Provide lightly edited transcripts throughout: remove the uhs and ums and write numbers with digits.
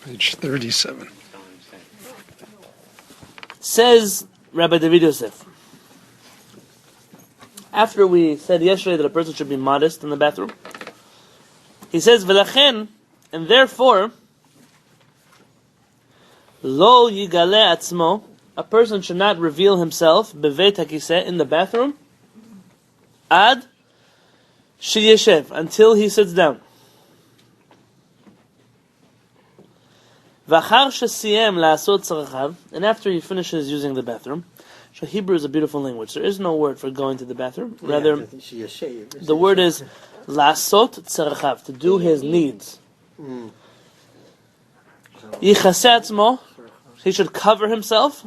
Page 37. Says Rabbi David Yosef, after we said yesterday that a person should be modest in the bathroom, he says, "V'lachen," and therefore, lo yigale atzmo, a person should not reveal himself beveit hakiseh, in the bathroom, ad sheyeshev, until he sits down. V'achar shesiyem la'asot tzarachav, and after he finishes using the bathroom. So Hebrew is a beautiful language. There is no word for going to the bathroom. Rather, the word is la'asot tzarachav, to do his needs. Yichaseh atzmo, he should cover himself.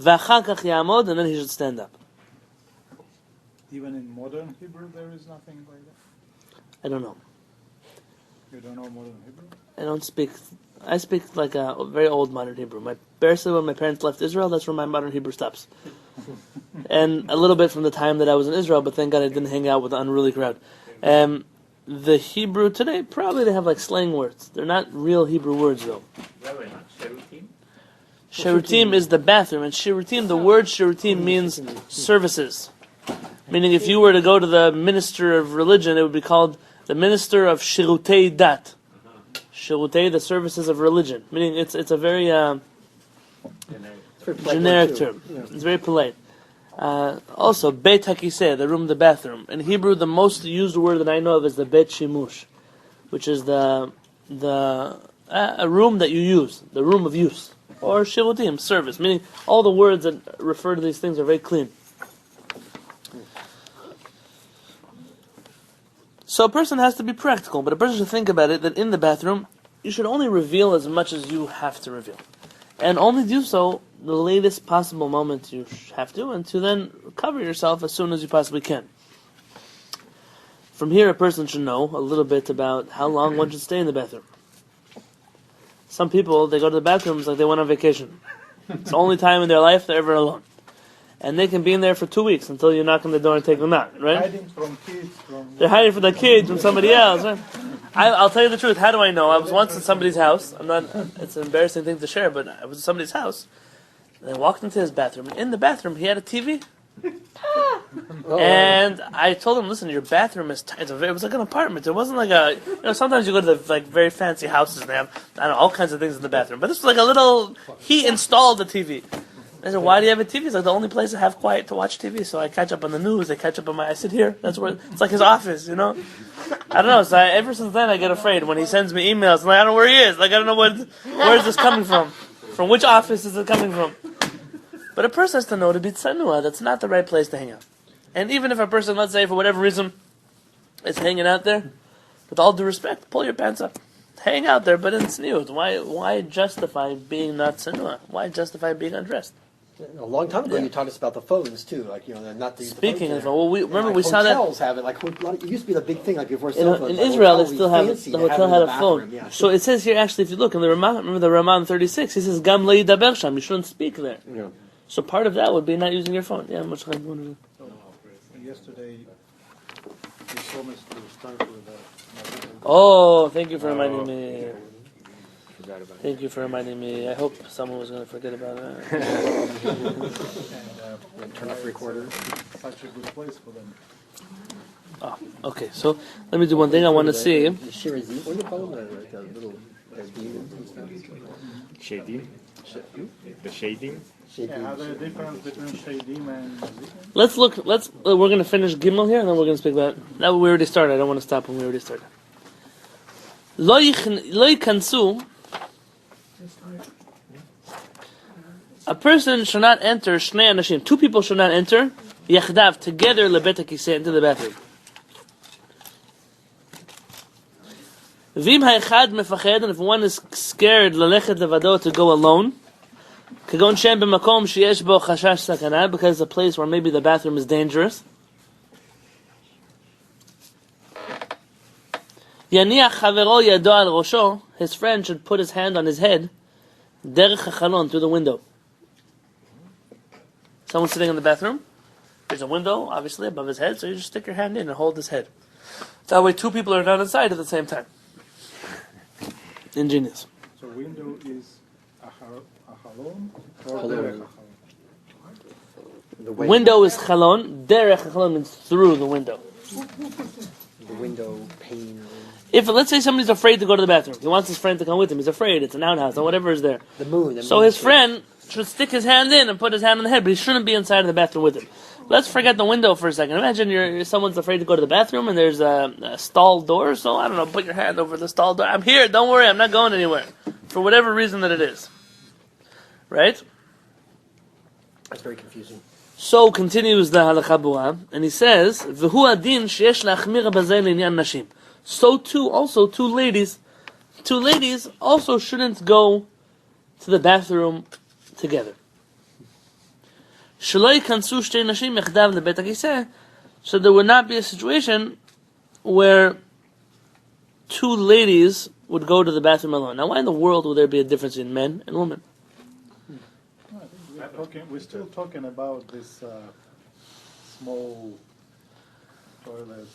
V'achar kach ya'amod, and then he should stand up. Even in modern Hebrew, there is nothing like that? I don't know. You don't know modern Hebrew? I speak like a very old modern Hebrew. Basically, when my parents left Israel, that's where my modern Hebrew stops. And a little bit from the time that I was in Israel, but thank God I didn't hang out with the unruly crowd. The Hebrew today, probably they have like slang words. They're not real Hebrew words, though. Shirutim is the bathroom, and shirutim, the word shirutim means services. Meaning, if you were to go to the minister of religion, it would be called the minister of shirutei dat. Shirutei, the services of religion. Meaning, it's a very generic term. Yeah. It's very polite. Also, beit hakiseh, the room, the bathroom. In Hebrew, the most used word that I know of is the beit shimush, which is a room that you use, the room of use, or shirutim, service. Meaning, all the words that refer to these things are very clean. So a person has to be practical, but a person should think about it that in the bathroom, you should only reveal as much as you have to reveal. And only do so the latest possible moment you have to, and to then cover yourself as soon as you possibly can. From here, a person should know a little bit about how long one should stay in the bathroom. Some people, they go to the bathrooms like they went on vacation. It's the only time in their life they're ever alone. And they can be in there for 2 weeks until you knock on the door and take them out, right? Hiding from kids. They're hiding from the kids, from somebody else. Right? I'll tell you the truth. How do I know? I was once in somebody's house. It's an embarrassing thing to share, but I was in somebody's house. And I walked into his bathroom. And in the bathroom, he had a TV. And I told him, listen, your bathroom is tight. It was like an apartment. It wasn't like sometimes you go to the very fancy houses and they have, all kinds of things in the bathroom. But this was like a little, he installed the TV. I said, why do you have a TV? It's like the only place I have quiet to watch TV. So I catch up on the news. I sit here. That's where, it's like his office, I don't know. So ever since then, I get afraid when he sends me emails. I'm like, I don't know where he is. Like, I don't know where is this coming from? From which office is it coming from? But a person has to know to be tsanua. That's not the right place to hang out. And even if a person, let's say, for whatever reason, is hanging out there, with all due respect, pull your pants up. Hang out there, but in tzniut. Why justify being not tsanua? Why justify being undressed? A long time ago, you taught us about the phones too, not the. Speaking of, we saw that hotels have it. It used to be the big thing, before cell phones. In Israel, they still have it. The hotel had a phone. Yeah. So it says here, actually, if you look in the Ramah, remember the Ramah 36, he says Gam le'idaber sham, you shouldn't speak there. Yeah. So part of that would be not using your phone. Yeah, much like yesterday, you promised to start with Oh, thank you for reminding me. Thank you for reminding me. I hope someone was going to forget about that. And turn off recorder. Such a good place for them. Oh, okay. So let me do one thing. I want to see. What do you call them? Shading. The shading. Yeah, the difference between shadim and zikr? Let's look. We're going to finish Gimel here, and then we're going to speak about it. Now we already started. I don't want to stop when we already started. Lo yikansu. A person should not enter shnei anashim. Two people should not enter yachdav together lebet hakiseh into the bathroom. Vim ha'echad mefached, and if one is scared lalechet levado to go alone, kagon shem b'makom sheyesh bo chashash sakana, because it's a place where maybe the bathroom is dangerous. Yaniach chavero yado al rosho, his friend should put his hand on his head, derech hachalon, through the window. Someone's sitting in the bathroom. There's a window, obviously, above his head, so you just stick your hand in and hold his head. That way two people are not inside at the same time. Ingenious. So window is a halon or Halon. derech halon? The way, Window is chalon. Derech chalon means through the window. the window pane. If, let's say, somebody's afraid to go to the bathroom, he wants his friend to come with him. He's afraid. It's an outhouse or whatever is there. The moon. So his friend should stick his hand in and put his hand on the head, but he shouldn't be inside of the bathroom with him. Let's forget the window for a second. Imagine someone's afraid to go to the bathroom and there's a stall door. So I don't know, put your hand over the stall door. I'm here. Don't worry. I'm not going anywhere. For whatever reason that it is, right? That's very confusing. So continues the halakha bua, and he says, "V'hu adin sheyesh la'achmir b'zeh l'inyan nashim." So too, also two ladies also shouldn't go to the bathroom together. So there would not be a situation where two ladies would go to the bathroom alone. Now, why in the world would there be a difference in men and women? No, I think we're still talking about this small toilet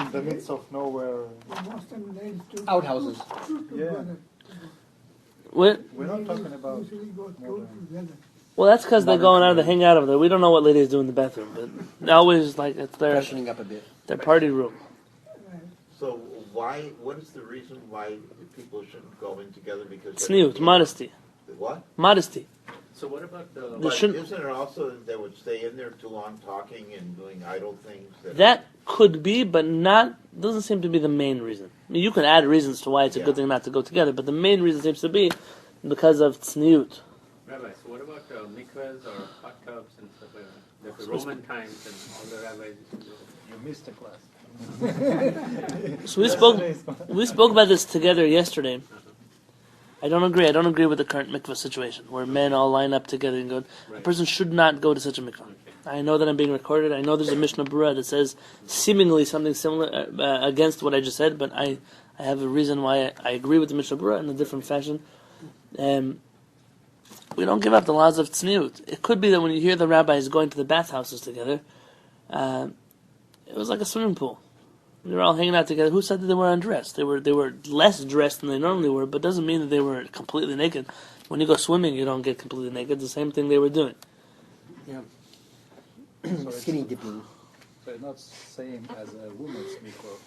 in the midst of nowhere. Outhouses. Yeah, What? we're not talking about modern. Well, that's because they're going out, they hang out over there. We don't know what ladies do in the bathroom, but they always like it's Freshening up a bit. their party room. So what is the reason why people shouldn't go in together? Because Tzniut, modesty. What? Modesty. So what about the? But shouldn't- isn't it also that they would stay in there too long talking and doing idle things? That could be, but doesn't seem to be the main reason. I mean, you can add reasons to why it's a good thing not to go together, but the main reason seems to be because of tzniut. Rabbi, so what about mikvahs or hot tubs and stuff like that? The Roman times and all the rabbis used to go. You missed a class. So we spoke about this together yesterday. I don't agree with the current mikvah situation where men all line up together and go. A Right. person should not go to such a mikvah. I know that I'm being recorded. I know there's a Mishnah Berurah that says seemingly something similar against what I just said, but I have a reason why I agree with the Mishnah Berurah in a different fashion. We don't give up the laws of tzniut. It could be that when you hear the rabbis going to the bathhouses together, it was like a swimming pool. They were all hanging out together. Who said that they were undressed? They were less dressed than they normally were, but doesn't mean that they were completely naked. When you go swimming, you don't get completely naked. It's the same thing they were doing. Yeah. So Skinny dipping. So it's not same as a woman's mikvah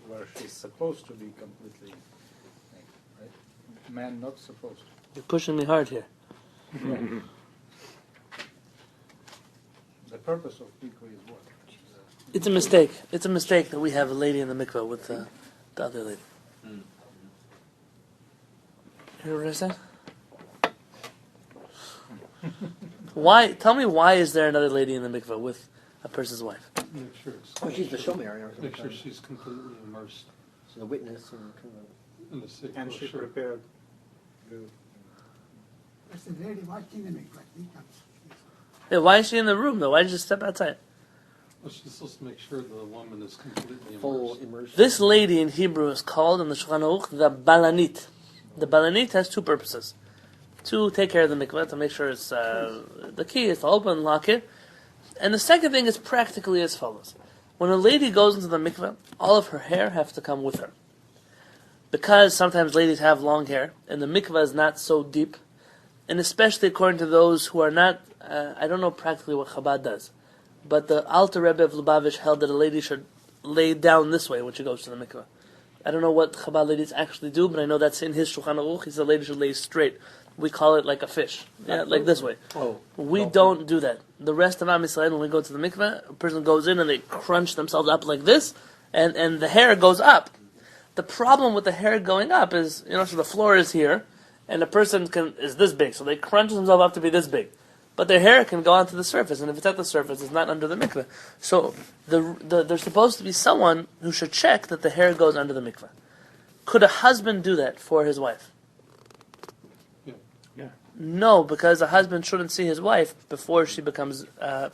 where she's supposed to be completely naked, right? Man not supposed to. You're pushing me hard here. The purpose of mikvah is what? It's a mistake. It's a mistake that we have a lady in the mikvah with the other lady. You hear what I said? Why? Tell me why is there another lady in the mikvah with a person's wife? Make sure it's, Oh, she's the shomer. make sure she's completely immersed So the witness and kind of. in the sick. And she sure. prepared good. That's the lady watching the mikvah. Yeah, why is she in the room though? Why did you step outside? Well, she's supposed to make sure the woman is completely Full immersed. immersion. This lady in Hebrew is called in the Shulchan Aruch the balanit. The balanit has two purposes: to take care of the mikvah, to make sure it's the key is to open and lock it, and the second thing is practically as follows: when a lady goes into the mikvah, all of her hair has to come with her, because sometimes ladies have long hair, and the mikvah is not so deep, and especially according to those who are not. I don't know practically what Chabad does, but the Alter Rebbe of Lubavitch held that a lady should lay down this way when she goes to the mikvah. I don't know what Chabad ladies actually do, but I know that's in his Shulchan Aruch. He said a lady should lay straight. We call it like a fish, like this way. Oh. We don't do that. The rest of Am Yisrael, when we go to the mikvah, a person goes in and they crunch themselves up like this, and the hair goes up. The problem with the hair going up is, so the floor is here, and the person is this big, so they crunch themselves up to be this big. But their hair can go onto the surface, and if it's at the surface, it's not under the mikveh. So there's supposed to be someone who should check that the hair goes under the mikveh. Could a husband do that for his wife? Yeah. No, because a husband shouldn't see his wife before she becomes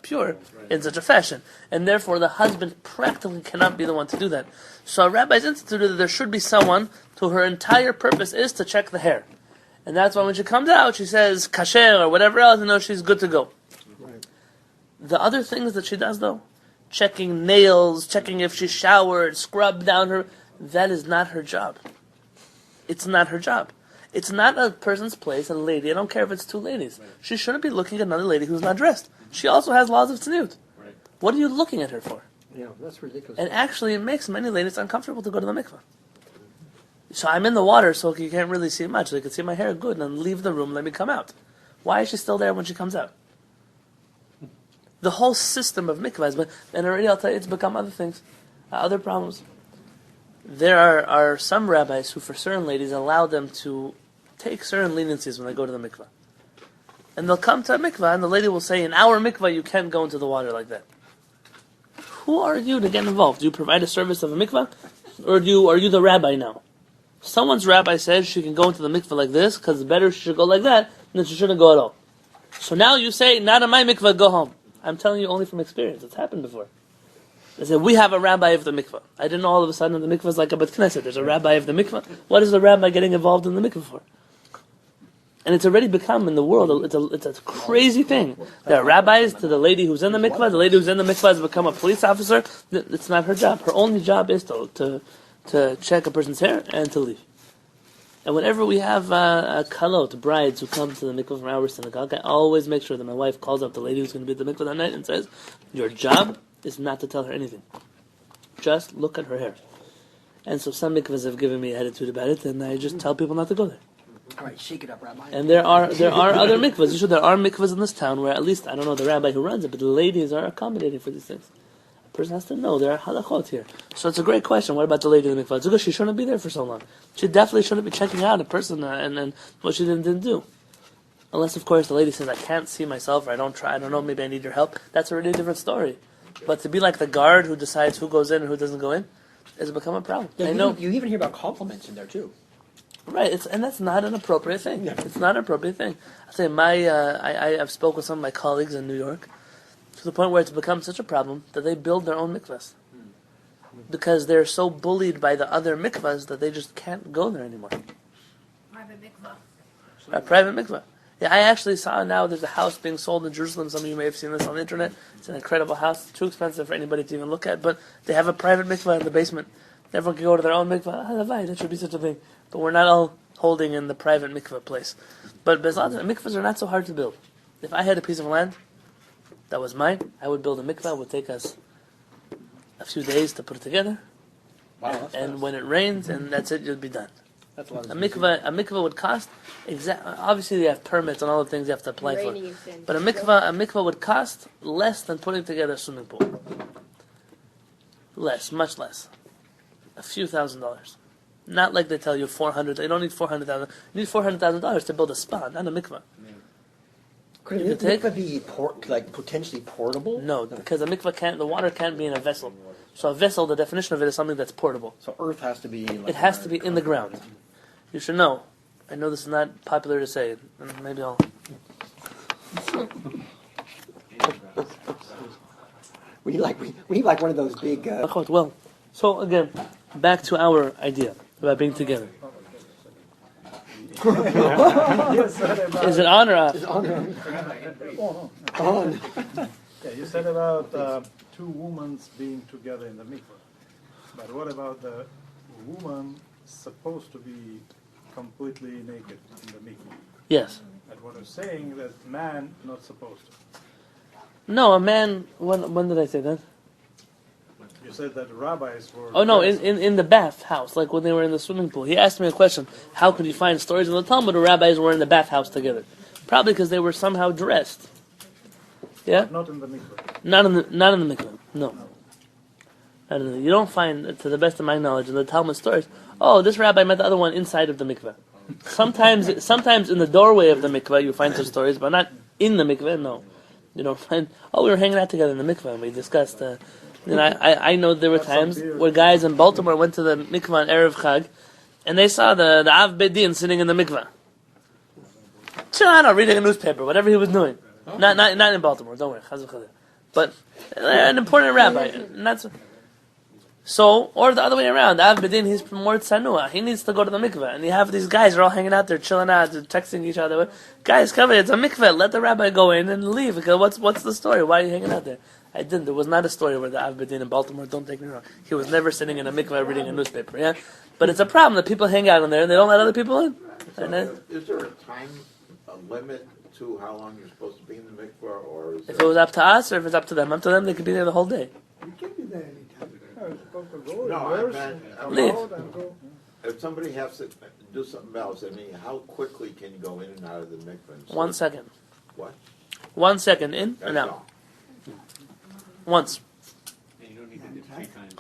pure in such a fashion. And therefore, the husband practically cannot be the one to do that. So a rabbi's instituted that there should be someone who her entire purpose is to check the hair. And that's why when she comes out, she says kasher or whatever else, and she's good to go. Right. The other things that she does, though, checking nails, checking if she showered, scrubbed down her, that is not her job. It's not her job. It's not a person's place, a lady. I don't care if it's two ladies. She shouldn't be looking at another lady who's not dressed. She also has laws of tzniut. Right. What are you looking at her for? Yeah, that's ridiculous. And actually, it makes many ladies uncomfortable to go to the mikveh. So I'm in the water, so you can't really see much. So you can see my hair good, and then leave the room, let me come out. Why is she still there when she comes out? The whole system of mikvahs, and already I'll tell you, it's become other things, other problems. There are some rabbis who, for certain ladies, allow them to take certain leniencies when they go to the mikvah. And they'll come to a mikvah, and the lady will say, in our mikvah, you can't go into the water like that. Who are you to get involved? Do you provide a service of a mikvah? Or are you the rabbi now? Someone's rabbi says she can go into the mikvah like this, because it's better she should go like that, than she shouldn't go at all. So now you say, not in my mikvah, go home. I'm telling you only from experience. It's happened before. They said, we have a rabbi of the mikvah. I didn't know all of a sudden the mikvah is like a bet knesset. There's a rabbi of the mikvah. What is the rabbi getting involved in the mikvah for? And it's already become in the world, it's a crazy thing. There are rabbis to the lady who's in the mikvah. The lady who's in the mikvah has become a police officer. It's not her job. Her only job is to check a person's hair and to leave. And whenever we have kalot, brides who come to the mikvah from our synagogue, I always make sure that my wife calls up the lady who's going to be at the mikvah that night and says, your job is not to tell her anything. Just look at her hair. And so some mikvahs have given me attitude about it, and I just tell people not to go there. All right, shake it up, Rabbi. And there are other mikvahs. You should, there are mikvahs in this town where at least, I don't know the rabbi who runs it, but the ladies are accommodating for these things. A person has to know there are halachot here. So it's a great question. What about the lady in the mikvah? It's because she shouldn't be there for so long. She definitely shouldn't be checking out a person and what she didn't do. Unless, of course, the lady says, I can't see myself, or I don't know, maybe I need your help. That's already a different story. But to be like the guard who decides who goes in and who doesn't go in has become a problem. Yeah, I know. You even hear about compliments in there, too. Right, and that's not an appropriate thing. Yeah. It's not an appropriate thing. I say I've spoken with some of my colleagues in New York to the point where it's become such a problem that they build their own mikvahs because they're so bullied by the other mikvahs that they just can't go there anymore. Private mikvah. A private mikvah. Yeah, I actually saw now there's a house being sold in Jerusalem. Some of you may have seen this on the internet. It's an incredible house. It's too expensive for anybody to even look at, but they have a private mikvah in the basement. Everyone can go to their own mikvah. Halevy, that should be such a thing. But we're not all holding in the private mikvah place. But mikvahs are not so hard to build. If I had a piece of land that was mine, I would build a mikvah. It would take us a few days to put it together. Wow, and when it rains, and that's it, you'll be done. That's a lot of A mikvah would cost obviously you have permits and all the things you have to apply for. But a mikvah would cost less than putting together a swimming pool. Less, much less. A few $1,000s. Not like they tell you 400. They don't need 400,000. You need $400,000 to build a spa, not a mikvah. Could a mikvah be potentially portable? No, because a mikvah the water can't be in a vessel. So a vessel, the definition of it is something that's portable. So earth has to be. It has to be in the ground. You should know. I know this is not popular to say. And maybe I'll. We need like one of those big. Well, so again, back to our idea about being together. Is it on or off? It's on. Oh, no. On. Yeah, you said about two women being together in the mikvah. But what about the woman supposed to be completely naked in the mikvah? Yes. But what I'm saying that man not supposed to. No, a man. When did I say that? You said that rabbis were. Oh no, in the bathhouse, like when they were in the swimming pool. He asked me a question: how could you find stories in the Talmud where rabbis were in the bathhouse together? Probably because they were somehow dressed. Yeah. Not in the mikvah. Not in the mikvah. No. You don't find, to the best of my knowledge, in the Talmud stories. Oh, this rabbi met the other one inside of the mikvah. Sometimes in the doorway of the mikvah you find some stories, but not in the mikvah. No, you don't find. Oh, we were hanging out together in the mikvah and we discussed. I know there were times where guys in Baltimore went to the mikvah on Erev Chag, and they saw the Av Bedin sitting in the mikvah. Reading a newspaper, whatever he was doing. Not in Baltimore. Don't worry. But an important rabbi. So, or the other way around. Av Bedin, he's more tzanua. He needs to go to the mikveh, and you have these guys who are all hanging out there, chilling out, texting each other. Guys, come in. It's a mikveh. Let the rabbi go in and leave. Because what's the story? Why are you hanging out there? I didn't. There was not a story where the Av Bedin in Baltimore, don't take me wrong, he was never sitting in a mikvah reading a newspaper, yeah? But it's a problem that people hang out in there and they don't let other people in. So is there a time limit to how long you're supposed to be in the mikvah, or is If it was up to us or if it's up to them, they could be there the whole day. You can be there anytime. You're supposed to go, No, I immerse, meant- come Leave. out and go. if somebody has to do something else, I mean, how quickly can you go in and out of the mikvah? 1 second. What? 1 second in That's and out. all. Once. And you don't need to do it 3 times.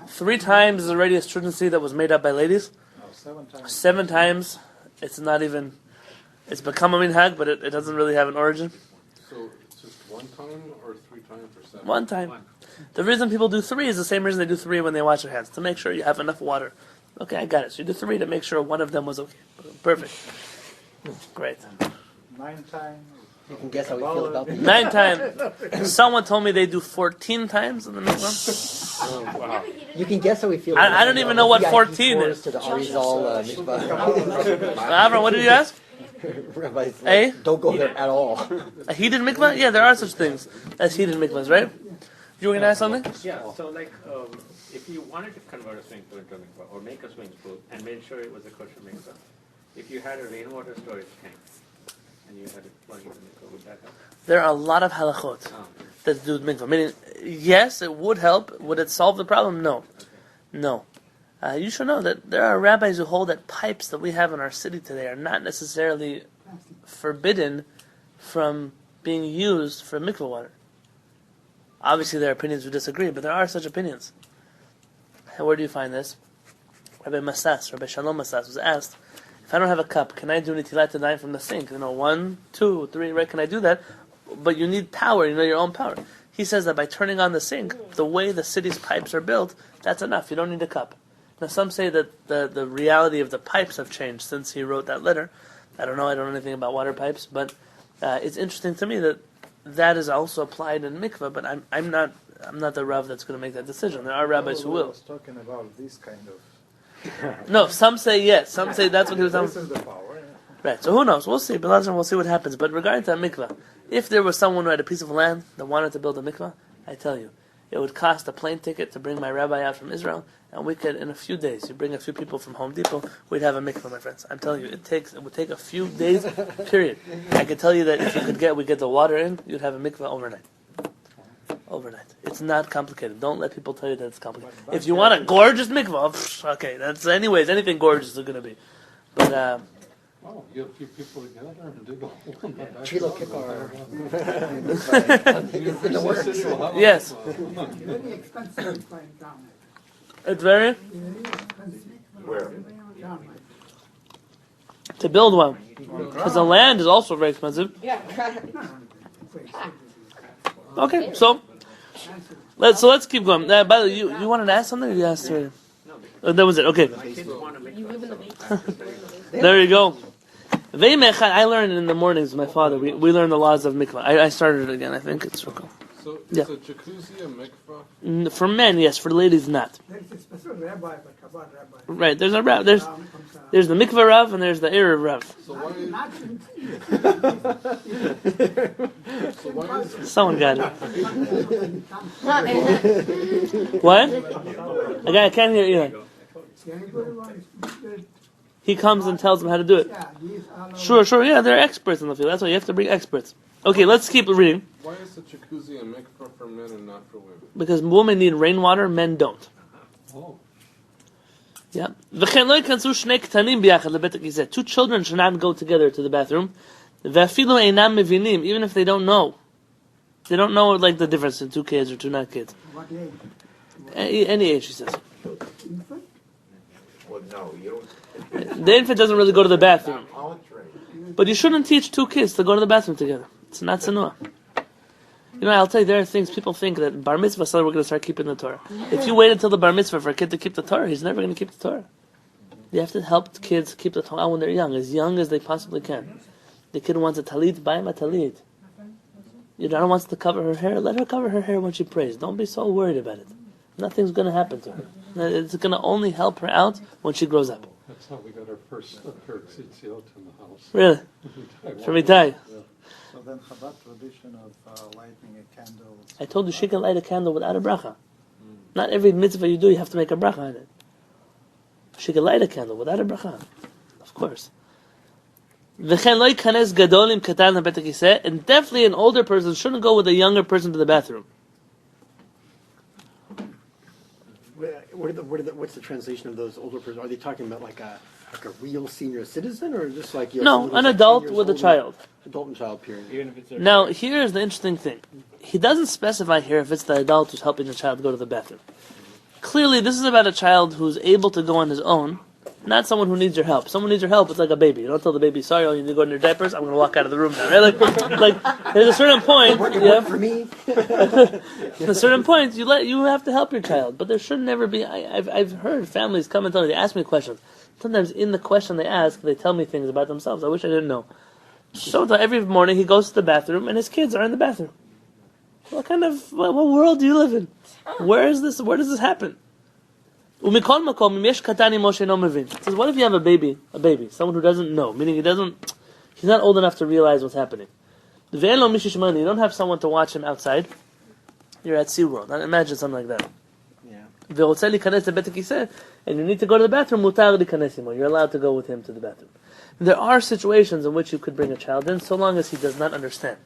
3 times is already a stringency that was made up by ladies. No, 7 times. 7 times, it's not even, it's become a minhag, but it doesn't really have an origin. So it's just 1 time or 3 times or 7? 1 time. One. The reason people do 3 is the same reason they do 3 when they wash their hands, to make sure you have enough water. Okay, I got it. So you do 3 to make sure one of them was okay. Perfect. Great. 9 times. You can guess how we feel about these. 9 times. Someone told me they do 14 times in the mikvah. Oh, wow. You can guess how we feel. I don't even know what 14 is. To the Arizal mikvah. Avram, what did you ask? Rabbi's Eh? like, don't go there at all. A heated mikvah? Yeah, there are such things as heated mikvahs, right? You were going to ask something? Yeah, so like, if you wanted to convert a swimming pool into a mikvah, or make a swimming pool, and made sure it was a kosher mikvah, if you had a rainwater storage tank, and you had it plug in the mikvah, would that help? There are a lot of halachot that do with mikvah. Meaning, yes, it would help. Would it solve the problem? No. No. You should know that there are rabbis who hold that pipes that we have in our city today are not necessarily forbidden from being used for mikvah water. Obviously, there are opinions who disagree, but there are such opinions. And where do you find this? Rabbi Shalom Masas was asked, if I don't have a cup, can I do nitilat yadayim from the sink? 1, 2, 3, right? Can I do that? But you need power, your own power. He says that by turning on the sink, the way the city's pipes are built, that's enough. You don't need a cup. Now, some say that the reality of the pipes have changed since he wrote that letter. I don't know anything about water pipes, but it's interesting to me that is also applied in mikveh. But I'm not the Rav that's going to make that decision. There are rabbis who I will. was talking about this kind of. No, some say yes. Some say that's what he was This talking. is the power. Yeah. Right. So who knows? We'll see. But we'll see what happens. But regarding that mikveh, if there was someone who had a piece of land that wanted to build a mikveh, I tell you, it would cost a plane ticket to bring my rabbi out from Israel, and we could, in a few days, you bring a few people from Home Depot, we'd have a mikveh, my friends. I'm telling you, it would take a few days, period. I can tell you that if we get the water in, you'd have a mikveh overnight. Overnight. It's not complicated. Don't let people tell you that it's complicated. If you want a gorgeous mikveh, okay, that's anything gorgeous is going to be. But, Oh, you get a few people together and dig a hole in the back. Trilo Kikar. yes, Very expensive for down it's very, Very expensive. Where? Down to build one. Because the land is also very expensive. Okay, so let's keep going. By the way, you wanted to ask something? Or you asked already? That was it. Okay. My kids want to make There you go. I learned in the mornings with my father. We learned the laws of mikvah. I started it again. I think it's okay. So Yeah. is a jacuzzi a mikvah? For men, yes. For ladies, not. There is a special rabbi, but Chabad rabbi. Right. There's a rav. There's the mikvah rav and there's the erev rav. So why is, Not in so why is Someone got it. What? I can't hear you. Anybody want to He comes and tells them how to do it. yeah, he's all over. Sure. Yeah, they're experts in the field. That's why you have to bring experts. Okay, let's keep reading. why is the jacuzzi a mikvah for men and not for women? Because women need rainwater, men don't. Oh. Yeah. וכן לא ייכנסו שני קטנים ביחד לבית הכיסא. 2 children should not go together to the bathroom. ואפילו אינם מבינים, even if they don't know. They don't know like the difference in 2 kids or 2 not kids. What age? Any age, she says. Infant? Well, no, you don't. The infant doesn't really go to the bathroom. All trained. But you shouldn't teach 2 kids to go to the bathroom together. It's not sanua. I'll tell you, there are things people think that bar mitzvah, so we're going to start keeping the Torah. If you wait until the bar mitzvah for a kid to keep the Torah, he's never going to keep the Torah. You have to help kids keep the Torah when they're young as they possibly can. The kid wants a talit, buy him a talit. Your daughter wants to cover her hair, let her cover her hair when she prays. Don't be so worried about it. Nothing's going to happen to her. It's going to only help her out when she grows up. That's how we got our first pair of tzitziot in the house. Really? From Itai. So then Chabad tradition of lighting a candle. I told you she can light a candle without a bracha. Not every mitzvah you do, you have to make a bracha on it. She can light a candle without a bracha. Of course. V'chen lo yikanes gadol im katan lebet hakiseh, and definitely an older person shouldn't go with a younger person to the bathroom. What's the translation of those older persons? Are they talking about like a real senior citizen, or just like No, someone who's an like adult 10 years with a older? child. Adult and child, period. Even if it's a Now, here's the interesting thing. He doesn't specify here if it's the adult who's helping the child go to the bathroom. Clearly, this is about a child who's able to go on his own, not someone who needs your help. Someone needs your help, it's like a baby. You don't tell the baby, sorry, you need to go in your diapers, I'm going to walk out of the room now. Right? Like, there's a certain point, yeah, For me, at a certain point, you have to help your child. But there should never be, I've heard families come and tell me, they ask me questions. Sometimes in the question they ask, they tell me things about themselves. I wish I didn't know. So every morning he goes to the bathroom and his kids are in the bathroom. What world do you live in? Where does this happen? It says, what if you have a baby, someone who doesn't know, meaning he's not old enough to realize what's happening. You don't have someone to watch him outside. You're at SeaWorld. Now imagine something like that. And you need to go to the bathroom, you're allowed to go with him to the bathroom. There are situations in which you could bring a child in, so long as he does not understand.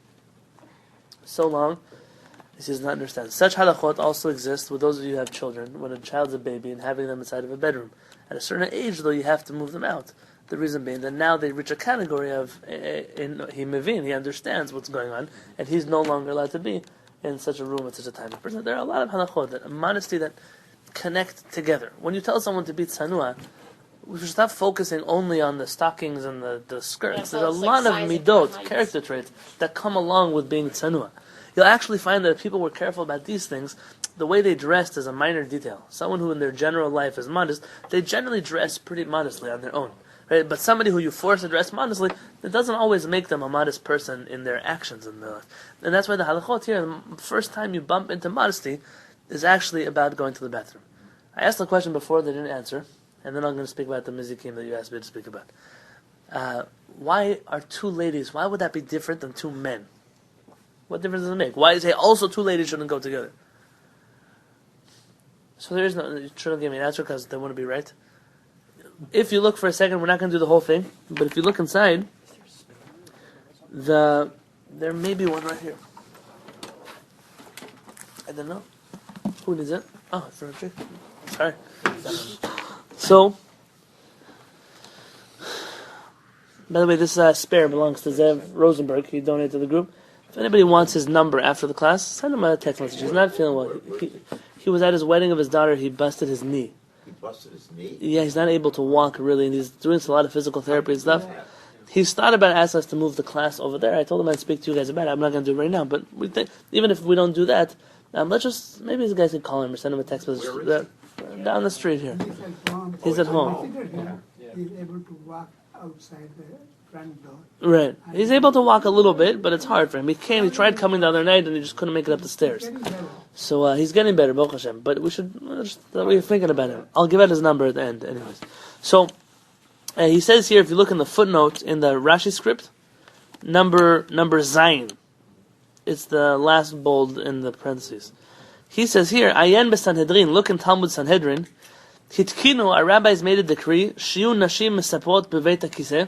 So long as he does not understand. Such halachot also exist with those of you who have children, when a child's a baby and having them inside of a bedroom. At a certain age, though, you have to move them out. The reason being that now they reach a category of he mevin, he understands what's going on, and he's no longer allowed to be in such a room at such a time. There are a lot of halachot, that modesty that connect together. When you tell someone to be tzanua, we should stop focusing only on the stockings and the skirts. Yeah, so There's a it's lot like of size and midot, heights. character traits, that come along with being tzanua. You'll actually find that if people were careful about these things, the way they dressed is a minor detail. Someone who in their general life is modest, they generally dress pretty modestly on their own. Right? But somebody who you force to dress modestly, it doesn't always make them a modest person in their actions in their life. And that's why the halachot here, the first time you bump into modesty, is actually about going to the bathroom. I asked the question before, they didn't answer, and then I'm going to speak about the mizikim that you asked me to speak about. Why are two ladies, why would that be different than two men? What difference does it make? Why is it also two ladies shouldn't go together? So there is no, you shouldn't give me an answer because they want to be right. If you look for a second, we're not going to do the whole thing, but if you look inside, there may be one right here. I don't know. Who needs it? Oh, for a drink. Sorry. So, by the way, this spare belongs to Zev Rosenberg. He donated to the group. If anybody wants his number after the class, send him a text message. He's not feeling well. He was at his wedding of his daughter. He busted his knee. He busted his knee? Yeah, he's not able to walk really, and he's doing a lot of physical therapy and stuff. He's thought about asking us to move the class over there. I told him I'd speak to you guys about it. I'm not going to do it right now, but we think, even if we don't do that, let's just, maybe these guys can call him or send him a text message. Down the street here. He's at home. He's able to walk outside the front door. Right. He's able to walk a little bit, but it's hard for him. He tried coming the other night and he just couldn't make it up the stairs. So he's getting better, Baruch Hashem. But we're thinking about him. I'll give out his number at the end anyways. So, he says here, if you look in the footnote in the Rashi script, number Zayin. It's the last bold in the parentheses. He says here, Ayen b'Sanhedrin, look in Talmud Sanhedrin, Hitkinu, our rabbis made a decree, Shiu nashim mesapot b'veit hakiseh,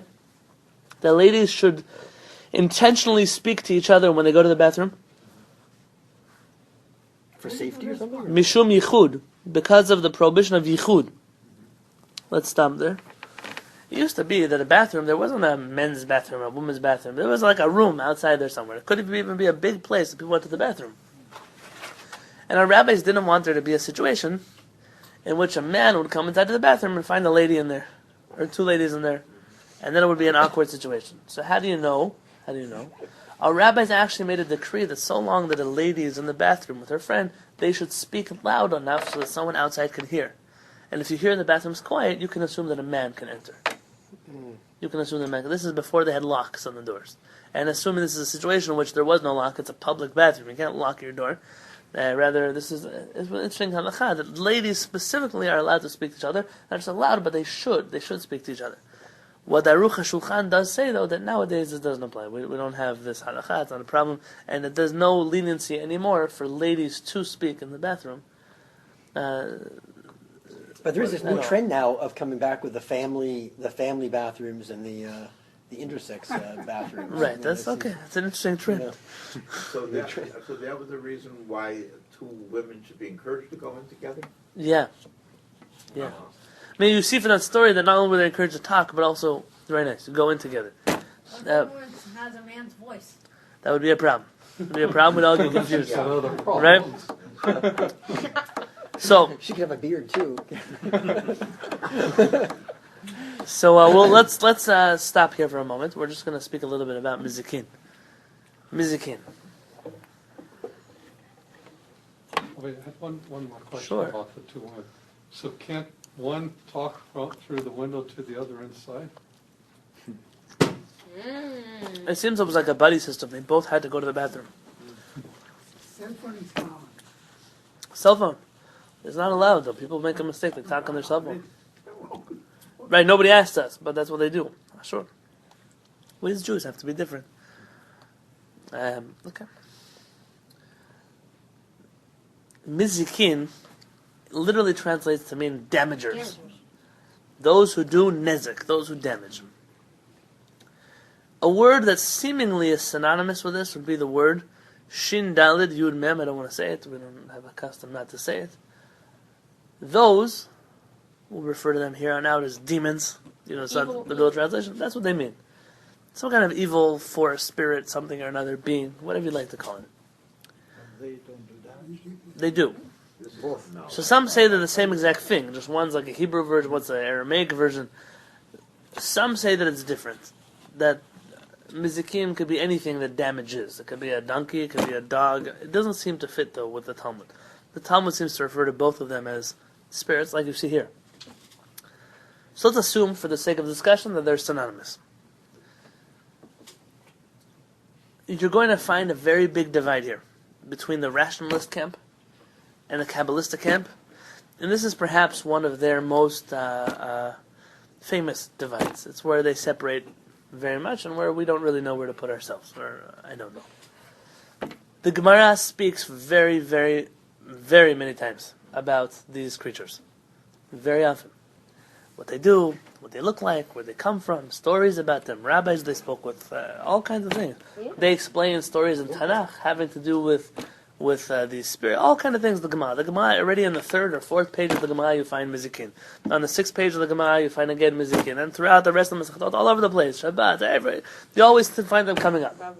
that ladies should intentionally speak to each other when they go to the bathroom. for safety or something? Mishum yichud, because of the prohibition of yichud. Let's stop there. It used to be that a bathroom, there wasn't a men's bathroom, a woman's bathroom. There was like a room outside there somewhere. It could even be a big place that people went to the bathroom. And our rabbis didn't want there to be a situation in which a man would come inside to the bathroom and find a lady in there, or two ladies in there, and then it would be an awkward situation. So how do you know? Our rabbis actually made a decree that so long that a lady is in the bathroom with her friend, they should speak loud enough so that someone outside can hear. And if you hear the bathroom's quiet, you can assume that a man can enter. You can assume that a man can. This is before they had locks on the doors. And assuming this is a situation in which there was no lock, it's a public bathroom. You can't lock your door. Rather, this is it's an interesting halakha that ladies specifically are allowed to speak to each other. Not just allowed, but they should. They should speak to each other. What Aruch HaShulchan does say, though, that nowadays this doesn't apply. We don't have this halakha, it's not a problem, and that there's no leniency anymore for ladies to speak in the bathroom. But there is this new trend now of coming back with the family bathrooms and the intersex bathrooms. Right, that's okay. That's an interesting trend. Yeah. So that was the reason why two women should be encouraged to go in together? Yeah. Yeah. I mean, you see from that story that not only were they encouraged to talk, but also, very nice, to go in together. What if woman has a man's voice? That would be a problem. It would be a problem, we'd all get confused. That's another problem. Right? So, She could have a beard too. let's stop here for a moment. We're just going to speak a little bit about mizikin. Mizikin. Wait, I had one more question Sure. about the two women. So can't one talk through the window to the other inside? It seems it was like a buddy system. They both had to go to the bathroom. Cell phone is common. Cell phone. It's not allowed, though. People make a mistake. They talk on their cell phone. Right, nobody asked us, but that's what they do. Sure. We as Jews have to be different. Okay. Mizikin literally translates to mean damagers. Those who do nezik, those who damage. A word that seemingly is synonymous with this would be the word Shin Dalid Yud Mem. I don't want to say it. We don't have a custom not to say it. Those, we'll refer to them here on out as demons. You know, it's not the real translation. That's what they mean. Some kind of evil force, spirit, something or another, being, whatever you'd like to call it. They don't do that. They do. Both now. So some say they're the same exact thing. Just one's like a Hebrew version, one's an Aramaic version. Some say that it's different. That mizikim could be anything that damages. It could be a donkey, it could be a dog. It doesn't seem to fit, though, with the Talmud. The Talmud seems to refer to both of them as spirits, like you see here. So let's assume, for the sake of discussion, that they're synonymous. You're going to find a very big divide here between the rationalist camp and the Kabbalistic camp. And this is perhaps one of their most famous divides. It's where they separate very much and where we don't really know where to put ourselves, or I don't know. The Gemara speaks very, very, very many times about these creatures. Very often. What they do, what they look like, where they come from, stories about them, rabbis they spoke with, all kinds of things. They explain stories in Tanakh having to do with the spirit, all kind of things. The Gemara already in the 3rd or 4th page of the Gemara you find mizikin. On the 6th page of the Gemara you find again mizikin, and throughout the rest of the Masechet, all over the place, Shabbat, you always find them coming up.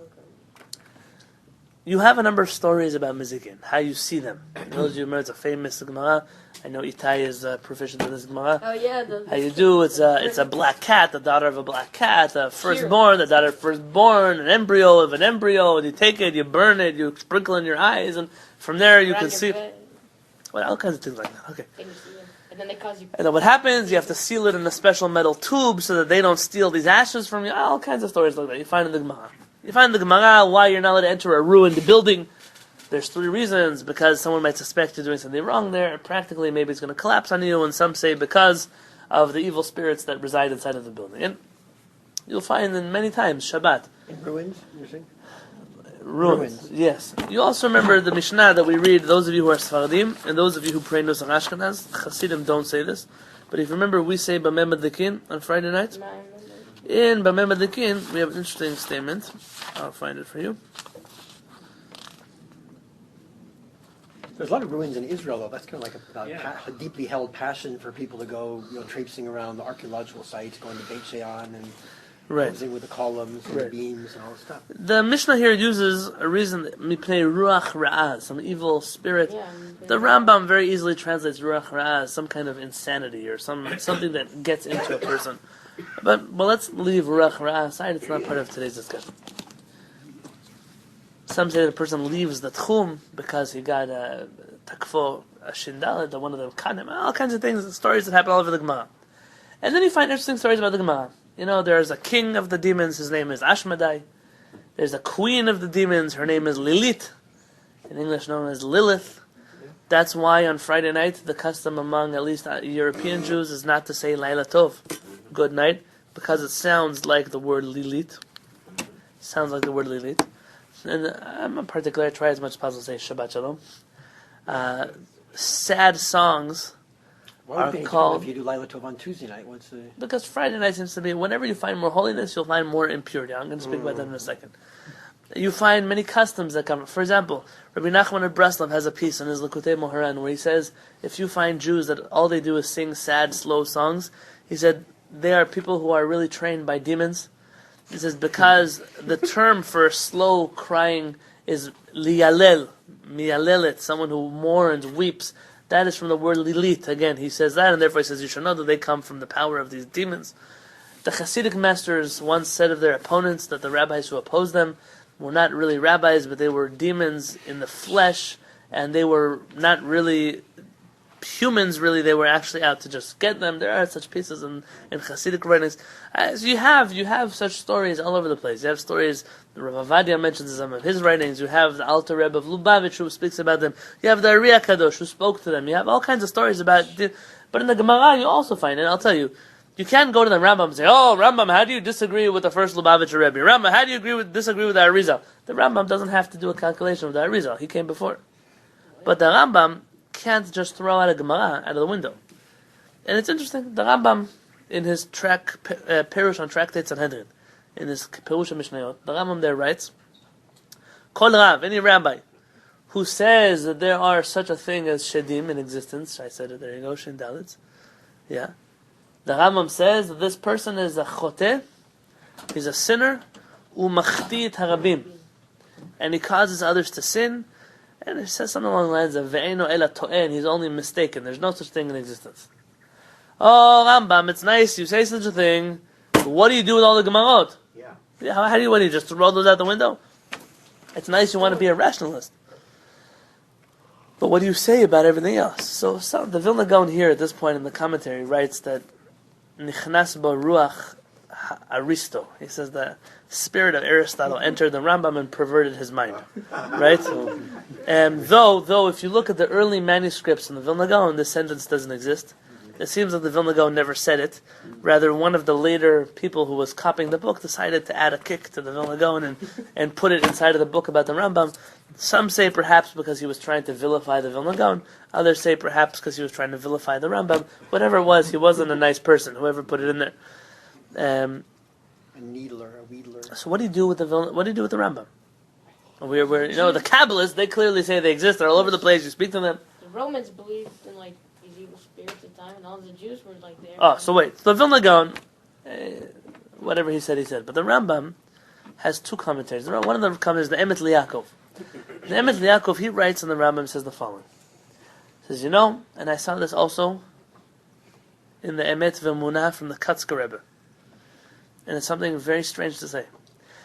You have a number of stories about mizikin, how you see them. Those of you remember, it's a famous Gemara. I know Itai is proficient in this Gemara. Oh yeah. How you do? It's a black cat, the daughter of a black cat, a firstborn, the daughter of firstborn, an embryo of an embryo, and you take it, you burn it, you sprinkle in your eyes, and from there you can see. Well, all kinds of things like that. Okay. And then they cause you. And then what happens? You have to seal it in a special metal tube so that they don't steal these ashes from you. All kinds of stories like that. You find in the Gemara. You find in the Gemara why you're not allowed to enter a ruined building. There's 3 reasons. Because someone might suspect you're doing something wrong there. Practically, maybe it's going to collapse on you. And some say because of the evil spirits that reside inside of the building. And you'll find in many times Shabbat. In ruins, you're saying? Ruins. Yes. You also remember the Mishnah that we read, those of you who are Sephardim, and those of you who pray Nusach Ashkenaz. Hasidim don't say this. But if you remember, we say Bameh Madikin on Friday night. In Bameh Madikin, we have an interesting statement. I'll find it for you. There's a lot of ruins in Israel, though. That's kind of like a deeply held passion for people to go, traipsing around the archaeological sites, going to Beit Shean and posing with the columns and the beams and all this stuff. The Mishnah here uses a reason, mipnei ruach ra'ah, some evil spirit. The Rambam very easily translates ruach ra'ah as some kind of insanity or something that gets into a person. But let's leave ruach ra'ah aside. It's not part of today's discussion. Some say the person leaves the tchum because he got a takfo, a shindalet, one of the kanim, all kinds of things, stories that happen all over the Gemara. And then you find interesting stories about the Gemara. There's a king of the demons, his name is Ashmedai. There's a queen of the demons, her name is Lilith, in English known as Lilith. That's why on Friday night, the custom among at least European Jews is not to say Laila Tov, good night, because it sounds like the word lilit. Sounds like the word lilit. And I'm in particular, I try as much as possible to say Shabbat Shalom. Sad songs Why are would called... if you do Laila Tov on Tuesday night? What's the... Because Friday night seems to be, whenever you find more holiness, you'll find more impurity. I'm going to speak about that in a second. You find many customs that come. For example, Rabbi Nachman of Breslov has a piece in his Likutei Moharan where he says, if you find Jews that all they do is sing sad, slow songs, he said, they are people who are really trained by demons. He says, because the term for slow crying is liyalel, miyalelet, someone who mourns, weeps. That is from the word lilit. Again, he says that, and therefore he says, you should know that they come from the power of these demons. The Hasidic masters once said of their opponents that the rabbis who opposed them were not really rabbis, but they were demons in the flesh, and they were not really humans, really. They were actually out to just get them. There are such pieces in Hasidic writings. So you have such stories all over the place. You have stories, the Rav Avadia mentions in some of his writings. You have the Alter Rebbe of Lubavitch who speaks about them. You have the Ariya Kadosh who spoke to them. You have all kinds of stories about... But in the Gemara you also find, and I'll tell you, you can't go to the Rambam and say, oh, Rambam, how do you disagree with the first Lubavitcher Rebbe? Rambam, how do you disagree with the Arizal? The Rambam doesn't have to do a calculation with the Arizal. He came before. But the Rambam can't just throw out a Gemara out of the window. And it's interesting, the Rambam, in his Perush on Tractate Sanhedrin, in his Perush on Mishnayot, the Rambam there writes, Kol Rav, any rabbi, who says that there are such a thing as Shedim in existence, I said it, there you go, Shin Dalits, yeah. The Rambam says that this person is a choteh, he's a sinner, umachti harabim, and he causes others to sin, and he says something along the lines of ve'eno ela to'en, he's only mistaken, there's no such thing in existence. Oh, Rambam, it's nice, you say such a thing, but what do you do with all the Gemarot? Yeah. How do you just roll those out the window? It's nice you want to be a rationalist. But what do you say about everything else? So the Vilna Gaon here at this point in the commentary writes that Nichnas bo ruach Aristo. He says the spirit of Aristotle entered the Rambam and perverted his mind. Right? Though if you look at the early manuscripts in the Vilna Gaon, this sentence doesn't exist. It seems that the Vilna Gaon never said it. Rather, one of the later people who was copying the book decided to add a kick to the Vilna Gaon and put it inside of the book about the Rambam. Some say perhaps because he was trying to vilify the Vilna Gaon. Others say perhaps because he was trying to vilify the Rambam. Whatever it was, he wasn't a nice person, whoever put it in there. A needler, a wheedler. So what do you do with the Rambam? We're the Kabbalists, they clearly say they exist. They're all over the place. You speak to them. The Romans believed in like these evil spirits at the time, and all the Jews were like there. Oh, so wait. The Vilna Gaon, whatever he said. But the Rambam has two commentaries. One of them commentaries, the Emet Liakov. The Emet Liakov, he writes in the Rambam, says the following. He says, and I saw this also in the Emet V'Emunah from the Katzker Rebbe. And it's something very strange to say.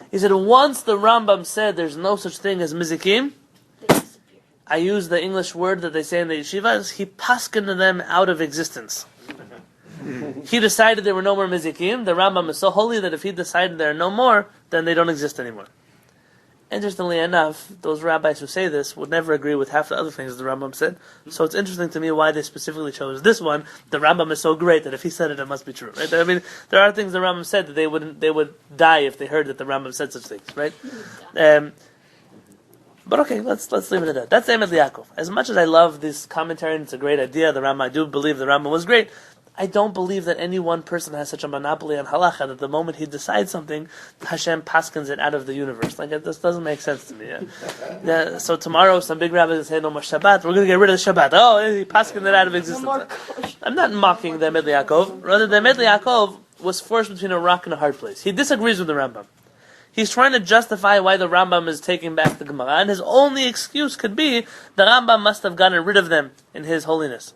He said, once the Rambam said there's no such thing as mizikim, I use the English word that they say in the yeshivas, he paskened them out of existence. He decided there were no more mizikim. The Rambam is so holy that if he decided there are no more, then they don't exist anymore. Interestingly enough, those rabbis who say this would never agree with half the other things the Rambam said. So it's interesting to me why they specifically chose this one. The Rambam is so great that if he said it must be true, right? I mean, there are things the Rambam said that they would die if they heard that the Rambam said such things, right? But okay, let's leave it at that. That's Emet Liakov. As much as I love this commentary and it's a great idea, the Rambam, I do believe the Rambam was great. I don't believe that any one person has such a monopoly on halacha that the moment he decides something, Hashem paskins it out of the universe. Like, this doesn't make sense to me. Yeah, so tomorrow, some big rabbis say no more Shabbat. We're going to get rid of the Shabbat. Oh, he paskined it out of existence. I'm not mocking the Emet Liakov. Rather, the Emet Liakov was forced between a rock and a hard place. He disagrees with the Rambam. He's trying to justify why the Rambam is taking back the Gemara, and his only excuse could be the Rambam must have gotten rid of them in his holiness.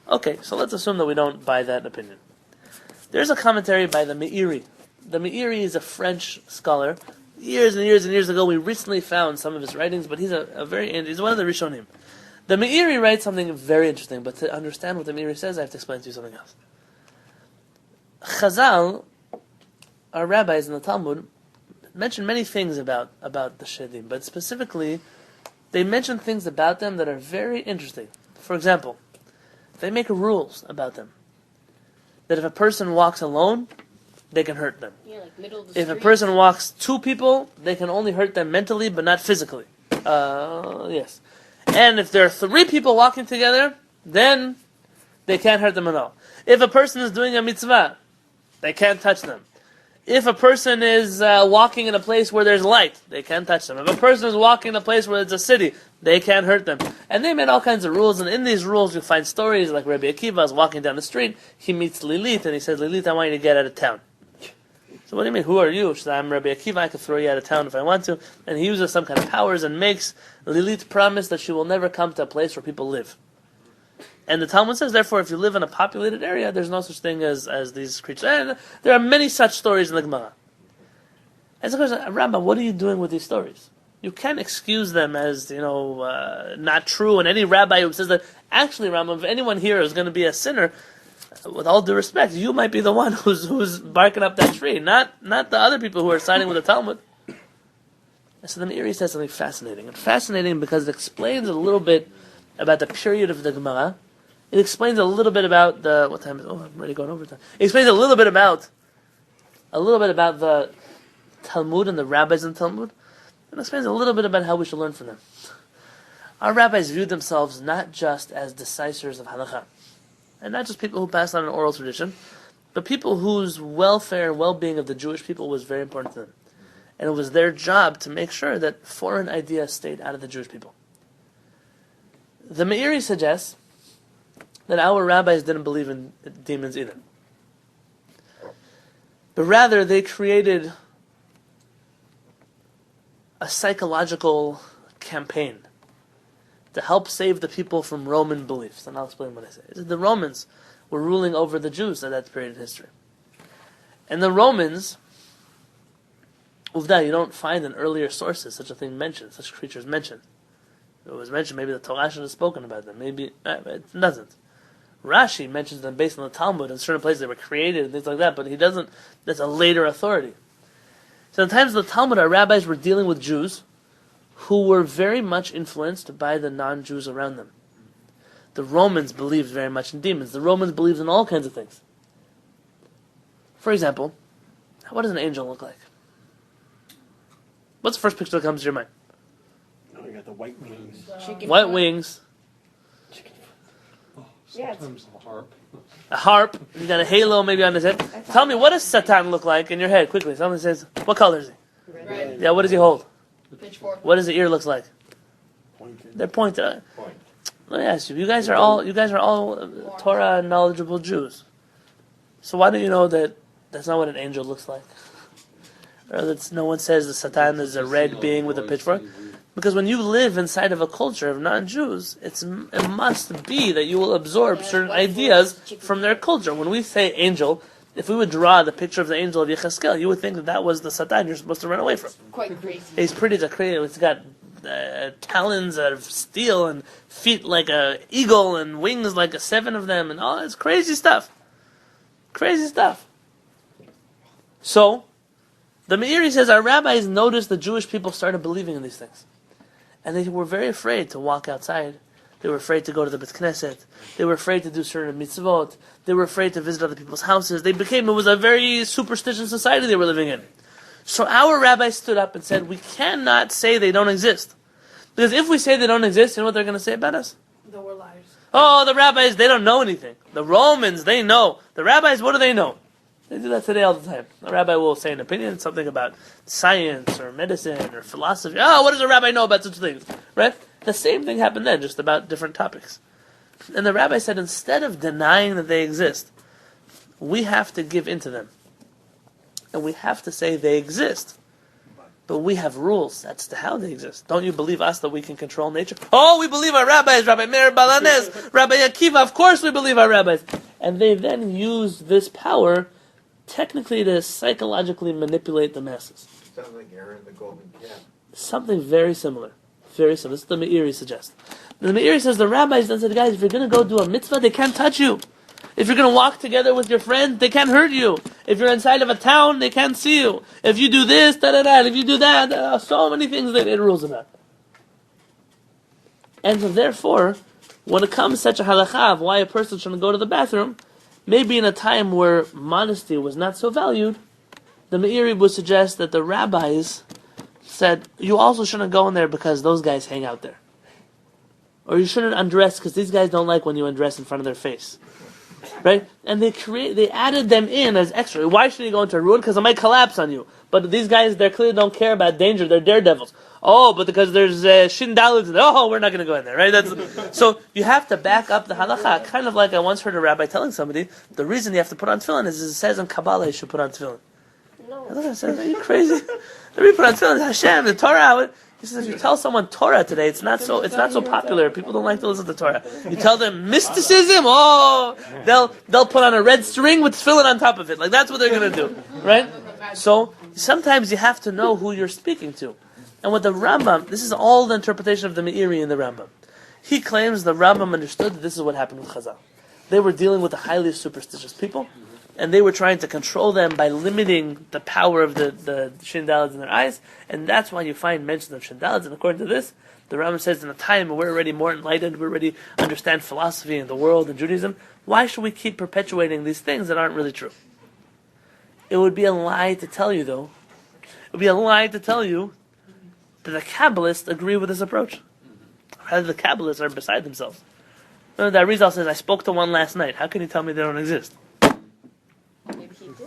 Okay, so let's assume that we don't buy that opinion. There's a commentary by the Meiri. The Meiri is a French scholar. Years and years and years ago, we recently found some of his writings, but he's he's one of the Rishonim. The Meiri writes something very interesting, but to understand what the Meiri says, I have to explain to you something else. Chazal, our rabbis in the Talmud, mention many things about the Shedim, but specifically, they mention things about them that are very interesting. For example, they make rules about them. That if a person walks alone, they can hurt them. Yeah, like middle of the If a street. person walks 2 people, they can only hurt them mentally, but not physically. Yes. And if there are 3 people walking together, then they can't hurt them at all. If a person is doing a mitzvah, they can't touch them. If a person is walking in a place where there's light, they can't touch them. If a person is walking in a place where it's a city, they can't hurt them. And they made all kinds of rules, and in these rules you find stories like Rabbi Akiva is walking down the street, he meets Lilith, and he says, Lilith, I want you to get out of town. So what do you mean, who are you? She said, I'm Rabbi Akiva, I can throw you out of town if I want to. And he uses some kind of powers and makes Lilith promise that she will never come to a place where people live. And the Talmud says, therefore, if you live in a populated area, there's no such thing as these creatures. And there are many such stories in the Gemara. And so the question, Rabbi, what are you doing with these stories? You can't excuse them as, not true. And any rabbi who says that, actually, Rabbi, if anyone here is going to be a sinner, with all due respect, you might be the one who's barking up that tree, not the other people who are siding with the Talmud. And so the Meiri says something fascinating. And fascinating because it explains a little bit about the period of the Gemara. It explains a little bit about what time is it? Oh, I'm already going over time. It explains a little bit about the Talmud and the rabbis in Talmud. And it explains a little bit about how we should learn from them. Our rabbis viewed themselves not just as decisors of halakha, and not just people who passed on an oral tradition, but people whose welfare and well-being of the Jewish people was very important to them. And it was their job to make sure that foreign ideas stayed out of the Jewish people. The Meiri suggests that our rabbis didn't believe in demons either. But rather, they created a psychological campaign to help save the people from Roman beliefs. And I'll explain what I say. The Romans were ruling over the Jews at that period of history. And the Romans, you don't find in earlier sources such a thing mentioned, such creatures mentioned. If it was mentioned, maybe the Torah should have spoken about them. Maybe it doesn't. Rashi mentions them based on the Talmud. In certain places they were created and things like that, but he doesn't. That's a later authority. So in the times of the Talmud, our rabbis were dealing with Jews who were very much influenced by the non-Jews around them. The Romans believed very much in demons. The Romans believed in all kinds of things. For example, what does an angel look like? What's the first picture that comes to your mind? Oh, you got the white wings. Chicken White foot. wings, Sometimes a harp. a harp, you got a halo maybe on his head. Tell me, what does Satan look like in your head? Quickly, someone says, what color is he? Red. Yeah, what does he hold? Pitchfork. What does the ear look like? Pointed. They're pointed. Point. Let me ask you, you guys are all Torah knowledgeable Jews. So why do you know that that's not what an angel looks like? Or that no one says the Satan is a red being with a pitchfork? Because when you live inside of a culture of non-Jews, it must be that you will absorb certain ideas from their culture. When we say angel, if we would draw the picture of the angel of Yechezkel, you would think that was the Satan you're supposed to run away from. Quite crazy. He's pretty crazy. He's got talons out of steel and feet like a eagle and wings like 7 of them and all this crazy stuff. Crazy stuff. So, the Meiri says our rabbis noticed the Jewish people started believing in these things. And they were very afraid to walk outside. They were afraid to go to the Beit Knesset. They were afraid to do certain mitzvot. They were afraid to visit other people's houses. It was a very superstitious society they were living in. So our rabbis stood up and said, we cannot say they don't exist. Because if we say they don't exist, you know what they're going to say about us? That we're liars. Oh, the rabbis, they don't know anything. The Romans, they know. The rabbis, what do they know? They do that today all the time. A rabbi will say an opinion, something about science or medicine or philosophy. Oh, what does a rabbi know about such things? Right? The same thing happened then, just about different topics. And the rabbi said, instead of denying that they exist, we have to give in to them. And we have to say they exist. But we have rules as to how they exist. Don't you believe us that we can control nature? Oh, we believe our rabbis, Rabbi Meir Balanes, Rabbi Akiva, of course we believe our rabbis. And they then use this power technically to psychologically manipulate the masses. Sounds like Aaron the golden calf. Something very similar. Very similar. This is what the Meiri suggests. The Meiri says the rabbis then said, guys, if you're going to go do a mitzvah, they can't touch you. If you're going to walk together with your friends, they can't hurt you. If you're inside of a town, they can't see you. If you do this, da-da-da, if you do that, there are so many things that it rules about. And so therefore, when it comes to such a halakha of why a person shouldn't go to the bathroom, maybe in a time where modesty was not so valued, the Meiri would suggest that the rabbis said, you also shouldn't go in there because those guys hang out there. Or you shouldn't undress because these guys don't like when you undress in front of their face. Right? And they added them in as extra. Why should you go into a ruin? Because it might collapse on you. But these guys, they clearly don't care about danger. They're daredevils. Oh, but because there's shin daleds in there. Oh, we're not going to go in there. Right? So you have to back up the halacha. Kind of like I once heard a rabbi telling somebody, the reason you have to put on tefillin is it says in Kabbalah you should put on tefillin. No. I said, are you crazy? Let me put on tefillin. Hashem, the Torah. He says, if you tell someone Torah today, it's not so popular. People don't like to listen to Torah. You tell them mysticism, they'll put on a red string with tefillin on top of it. Like that's what they're gonna do, right? So sometimes you have to know who you're speaking to. And with the Rambam, this is all the interpretation of the Meiri in the Rambam. He claims the Rambam understood that this is what happened with Chazal. They were dealing with the highly superstitious people, and they were trying to control them by limiting the power of the shindalids in their eyes, and that's why you find mention of shindalids. And according to this, the Rambam says in a time when we're already more enlightened, we already understand philosophy and the world and Judaism, why should we keep perpetuating these things that aren't really true? It would be a lie to tell you, though. It would be a lie to tell you that the Kabbalists agree with this approach. Rather, the Kabbalists are beside themselves. The Arizal says, I spoke to one last night. How can you tell me they don't exist? Maybe he did.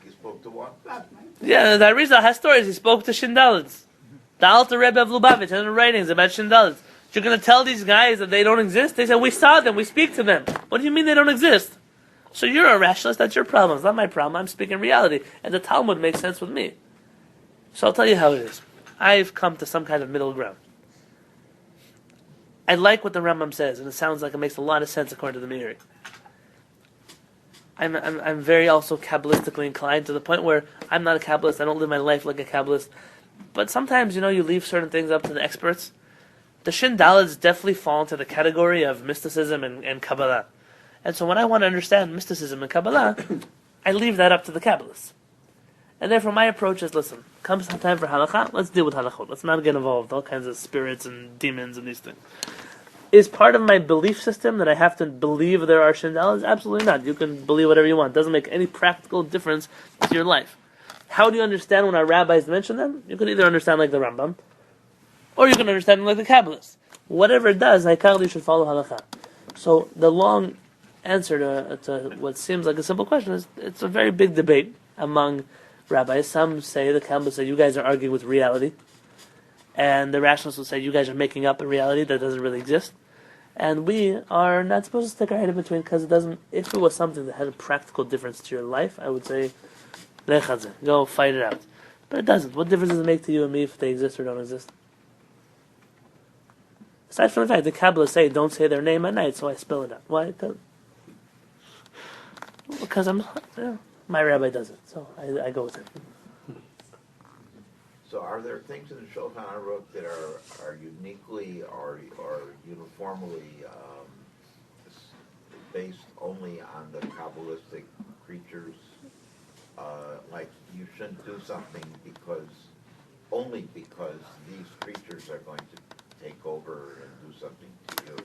You spoke to one? Yeah, the Arizal has stories. He spoke to Shindalids. The Alter Rebbe of Lubavitch has writings about Shindalids. You're going to tell these guys that they don't exist? They said, we saw them, we speak to them. What do you mean they don't exist? So you're a rationalist, that's your problem. It's not my problem, I'm speaking reality. And the Talmud makes sense with me. So I'll tell you how it is. I've come to some kind of middle ground. I like what the Rambam says, and it sounds like it makes a lot of sense according to the Meiri. I'm very also Kabbalistically inclined to the point where I'm not a Kabbalist, I don't live my life like a Kabbalist. But sometimes, you leave certain things up to the experts. The Shindalids definitely fall into the category of mysticism and Kabbalah. And so when I want to understand mysticism and Kabbalah, I leave that up to the Kabbalists. And therefore my approach is, listen, comes time for halakha, let's deal with halachot. Let's not get involved with all kinds of spirits and demons and these things. Is part of my belief system that I have to believe there are Shindalids? Absolutely not. You can believe whatever you want. It doesn't make any practical difference to your life. How do you understand when our rabbis mention them? You can either understand like the Rambam, or you can understand them like the Kabbalists. Whatever it does, you should follow halakha. So the long answer to what seems like a simple question is, it's a very big debate among rabbis. Some say, the Kabbalists say, you guys are arguing with reality. And the rationalists will say, you guys are making up a reality that doesn't really exist. And we are not supposed to stick our head in between, because it doesn't, if it was something that had a practical difference to your life, I would say, go fight it out. But it doesn't. What difference does it make to you and me if they exist or don't exist? Aside from the fact, the Kabbalists say, don't say their name at night, so I spell it out. Why? Because my rabbi does it, so I go with it. So are there things in the Shulchan Aruch that are uniquely or uniformly based only on the Kabbalistic creatures? Like you shouldn't do something only because these creatures are going to take over and do something to you?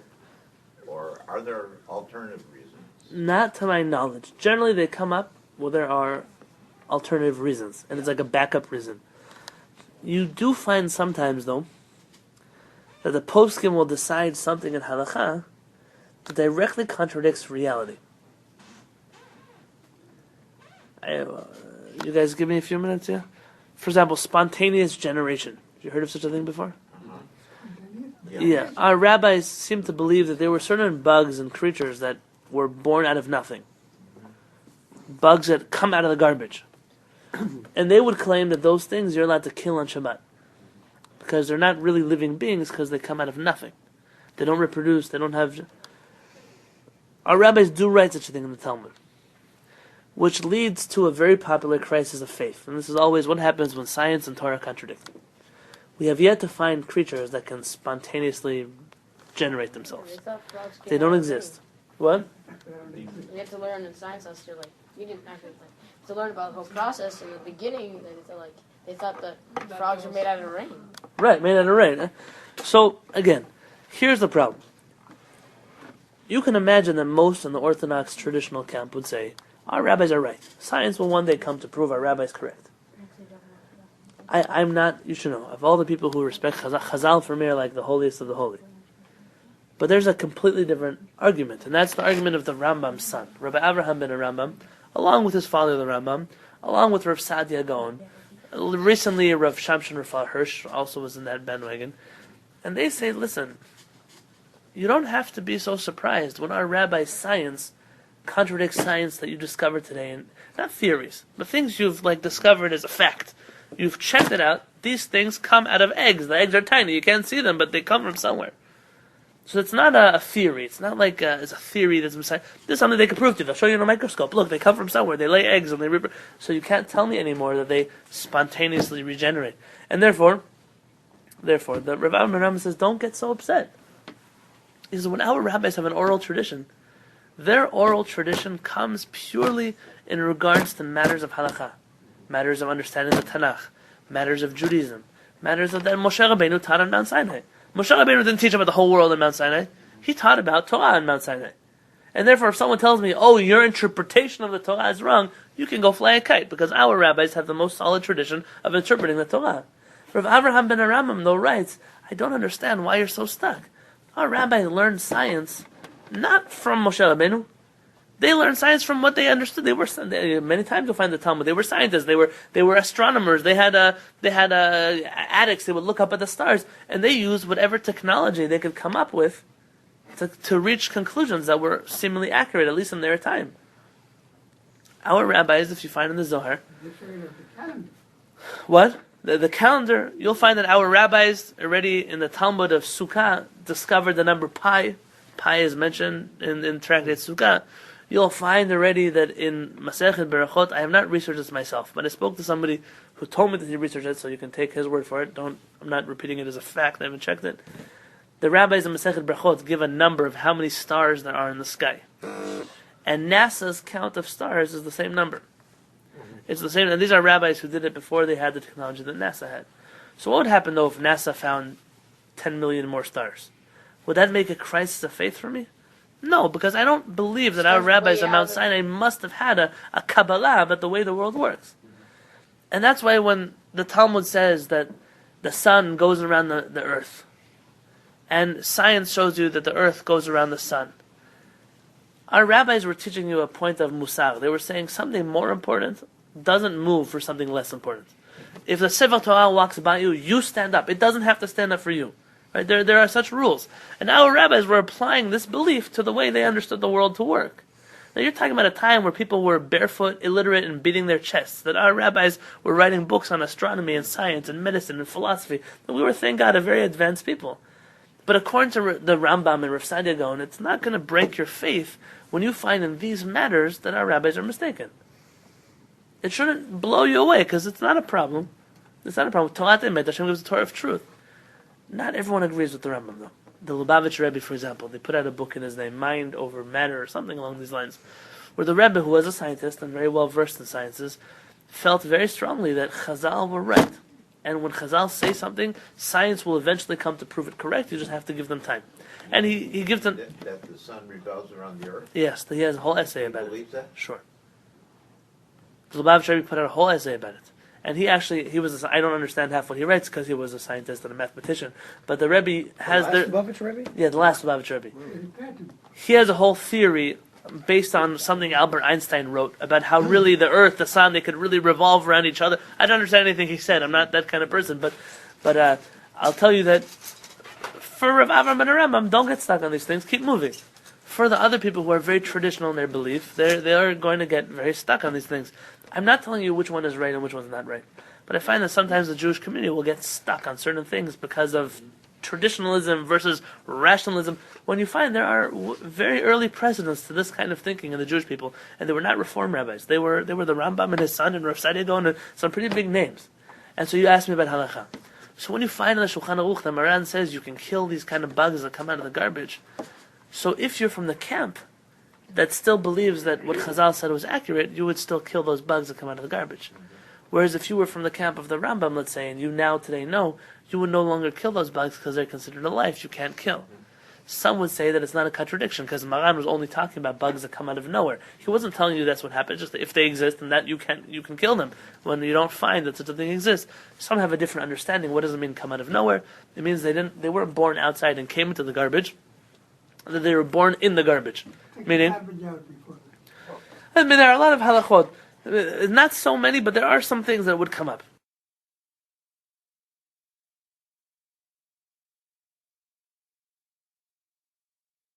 Or are there alternative reasons? Not to my knowledge. Generally they come up where there are alternative reasons, and it's like a backup reason. You do find sometimes, though, that the poskim will decide something in halakha that directly contradicts reality. You guys give me a few minutes here? For example, spontaneous generation. Have you heard of such a thing before? Yeah. Our rabbis seem to believe that there were certain bugs and creatures that were born out of nothing. Bugs that come out of the garbage. And they would claim that those things you're allowed to kill on Shabbat. Because they're not really living beings, because they come out of nothing. They don't reproduce, they don't have... Our rabbis do write such a thing in the Talmud. Which leads to a very popular crisis of faith. And this is always what happens when science and Torah contradict. We have yet to find creatures that can spontaneously generate themselves. They don't exist. What? You have to learn in science as to you didn't actually to learn about the whole process in the beginning. They thought that frogs were made out of rain. Right, made out of rain. So again, here's the problem. you can imagine that most in the Orthodox traditional camp would say, our rabbis are right. Science will one day come to prove our rabbis correct. I'm not, you should know, of all the people who respect Chazal for me are like the holiest of the holy. But there's a completely different argument, and that's the argument of the Rambam's son, Rabbi Avraham ben Rambam, along with his father, the Rambam, along with Rav Sadia Gaon. Recently, Rav Shamshon Raphael Hirsch also was in that bandwagon. And they say, listen, you don't have to be so surprised when our rabbi's science contradicts science that you discovered today, and not theories, but things you've discovered as a fact. You've checked it out. These things come out of eggs. The eggs are tiny. You can't see them, but they come from somewhere. So it's not a theory. It's not like it's a theory that's beside. This is something they can prove to you. They'll show you in a microscope. Look, they come from somewhere. They lay eggs and they so you can't tell me anymore that they spontaneously regenerate. And therefore, the Rav Avraham says, don't get so upset. He says, when our rabbis have an oral tradition, their oral tradition comes purely in regards to matters of halakha, matters of understanding the Tanakh, matters of Judaism, matters of that Moshe Rabbeinu taught on Mount Sinai. Moshe Rabbeinu didn't teach about the whole world on Mount Sinai. He taught about Torah on Mount Sinai. And therefore, if someone tells me, oh, your interpretation of the Torah is wrong, you can go fly a kite, because our rabbis have the most solid tradition of interpreting the Torah. Rav Avraham ben Aramam, though, writes, I don't understand why you're so stuck. Our rabbis learned science not from Moshe Rabbeinu. They learned science from what they understood. Many times you'll find the Talmud. They were scientists. They were astronomers. They had attics. They would look up at the stars, and they used whatever technology they could come up with to reach conclusions that were seemingly accurate, at least in their time. Our rabbis, if you find in the Zohar, what? The calendar, you'll find that our rabbis already in the Talmud of Sukkah discovered the number pi. Pi is mentioned in Tractate Sukkah. You'll find already that in Masechet Berachot, I have not researched this myself, but I spoke to somebody who told me that he researched it, so you can take his word for it. I'm not repeating it as a fact, I haven't checked it. The rabbis in Masechet Berachot give a number of how many stars there are in the sky. And NASA's count of stars is the same number. It's the same, and these are rabbis who did it before they had the technology that NASA had. So what would happen though if NASA found 10 million more stars? Would that make a crisis of faith for me? No, because I don't believe that our rabbis on Mount Sinai must have had a Kabbalah about the way the world works. And that's why when the Talmud says that the sun goes around the earth, and science shows you that the earth goes around the sun, our rabbis were teaching you a point of musar. They were saying something more important doesn't move for something less important. If the Sefer Torah walks by you, you stand up. It doesn't have to stand up for you. Right? There are such rules. And our rabbis were applying this belief to the way they understood the world to work. Now you're talking about a time where people were barefoot, illiterate, and beating their chests. That our rabbis were writing books on astronomy and science and medicine and philosophy. And we were, thank God, a very advanced people. But according to the Rambam and Rav Sadia Gaon, it's not going to break your faith when you find in these matters that our rabbis are mistaken. It shouldn't blow you away, because it's not a problem. It's not a problem. Torah Emet, Hashem gives the Torah of truth. Not everyone agrees with the Rambam, though. The Lubavitch Rebbe, for example, they put out a book in his name, Mind Over Matter, or something along these lines, where the Rebbe, who was a scientist and very well versed in sciences, felt very strongly that Chazal were right. And when Chazal say something, science will eventually come to prove it correct. You just have to give them time. And he gives them... That the sun revolves around the earth? Yes, he has a whole essay about it. You believe that? Sure. The Lubavitch Rebbe put out a whole essay about it. And he was, I don't understand half what he writes because he was a scientist and a mathematician. But the Rebbe has the last Lubavitch Rebbe? Yeah, the last Lubavitch Rebbe. He has a whole theory based on something Albert Einstein wrote about how really the Earth, the Sun, they could really revolve around each other. I don't understand anything he said. I'm not that kind of person. But I'll tell you that for Rav Avraham and Rambam, don't get stuck on these things. Keep moving. For the other people who are very traditional in their belief, they are going to get very stuck on these things. I'm not telling you which one is right and which one's not right. But I find that sometimes the Jewish community will get stuck on certain things because of traditionalism versus rationalism, when you find there are very early precedents to this kind of thinking in the Jewish people, and they were not Reform rabbis. They were the Rambam and his son and Rav Sadia Gaon and some pretty big names. And so you asked me about halakha. So when you find in the Shulchan Aruch, the Maran says you can kill these kind of bugs that come out of the garbage. So if you're from the camp that still believes that what Chazal said was accurate, you would still kill those bugs that come out of the garbage. Whereas if you were from the camp of the Rambam, let's say, and you now today know, you would no longer kill those bugs because they're considered a life you can't kill. Some would say that it's not a contradiction because Maran was only talking about bugs that come out of nowhere. He wasn't telling you that's what happens. Just that if they exist and that you can kill them when you don't find that such a thing exists. Some have a different understanding. What does it mean come out of nowhere? It means they weren't born outside and came into the garbage. That they were born in the garbage. Meaning, I mean, there are a lot of halachot. Not so many, but there are some things that would come up.